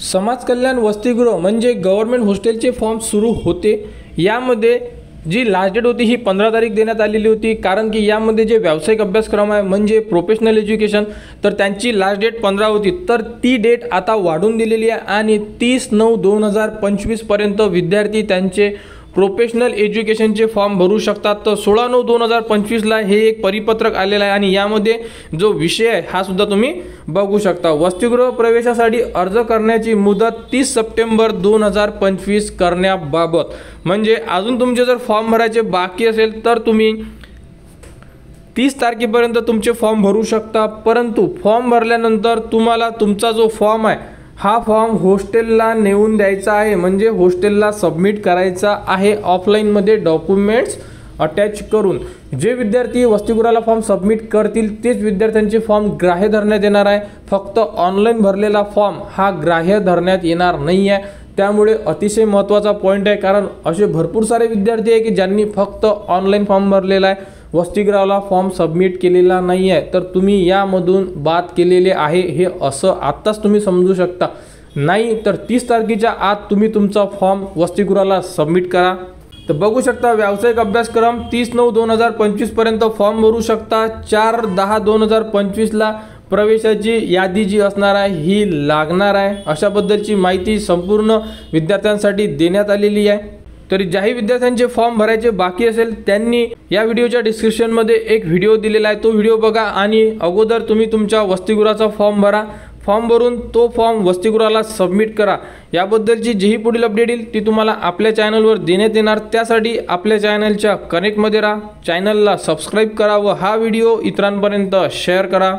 समाज कल्याण वसतिगृह म्हणजे गव्हर्नमेंट हॉस्टेलचे फॉर्म सुरू होते। यामध्ये जी लास्ट डेट होती ही 15 तारीख देण्यात आलेली होती, कारण की यामध्ये जे व्यावसायिक अभ्यासक्रम आहे म्हणजे प्रोफेशनल एज्युकेशन, तर त्यांची लास्ट डेट 15 होती, तर ती डेट आता वाढून दिलेली आहे आणि 30/9/2025 पर्यंत विद्यार्थी त्यांचे प्रोफेशनल एज्युकेशनचे फॉर्म भरू शकतात। तर 16/9/2025ला हे एक परिपत्रक आलेलं आहे आणि यामध्ये जो विषय आहे हा सुद्धा तुम्ही बघू शकता। वसतिगृह प्रवेशासाठी अर्ज करण्याची मुदत 30 सप्टेंबर 2025 करण्याबाबत, म्हणजे अजून तुमचे जर फॉर्म भरायचे बाकी असेल तर तुम्ही 30 तारखेपर्यंत तुमचे फॉर्म भरू शकता। परंतु फॉर्म भरल्यानंतर तुम्हाला तुमचा जो फॉर्म आहे हा फॉर्म हॉस्टेलला नेऊन द्यायचा आहे, म्हणजे हॉस्टेलला सबमिट करायचा आहे ऑफलाईनमध्ये डॉक्युमेंट्स अटॅच करून। जे विद्यार्थी वसतिगृहाला फॉर्म सबमिट करतील तेच विद्यार्थ्यांचे फॉर्म ग्राह्य धरण्यात येणार आहे। फक्त ऑनलाईन भरलेला फॉर्म हा ग्राह्य धरण्यात येणार नाही आहे। त्यामुळे अतिशय महत्त्वाचा पॉईंट आहे, कारण असे भरपूर सारे विद्यार्थी आहे की ज्यांनी फक्त ऑनलाईन फॉर्म भरलेला आहे, वसतिगृहाला फॉर्म सबमिट केलेला नाही आहे, तर तुम्ही यामधून बाद केलेले आहे हे असं आत्ताच तुम्ही समजू शकता। नाही तर 30 तारखेच्या आत तुम्ही तुमचा फॉर्म वसतिगृहाला सबमिट करा। तर बघू शकता व्यावसायिक अभ्यासक्रम 30/9/2025 पर्यंत फॉर्म भरू शकता। 4/10/2025ला प्रवेशाची यादी जी असणार आहे ही लागणार आहे, अशा बद्दलची माहिती संपूर्ण विद्यार्थ्यांसाठी देण्यात आलेली आहे। तरी ज्याही विद्यार्थ्यांचे फॉर्म भरायचे बाकी असेल त्यांनी या व्हिडिओच्या डिस्क्रिप्शनमध्ये एक व्हिडिओ दिलेला आहे, तो व्हिडिओ बघा आणि अगोदर तुम्ही तुमच्या वसतिगृहाचा फॉर्म भरा। फॉर्म भरून तो फॉर्म वसतिगृहाला सबमिट करा। याबद्दलची जीही पुढील अपडेट येईल ती तुम्हाला आपल्या चॅनलवर देण्यात येणार। त्यासाठी आपल्या चॅनलच्या कनेक्टमध्ये राहा, चॅनलला सबस्क्राईब करा व हा व्हिडिओ इतरांपर्यंत शेअर करा।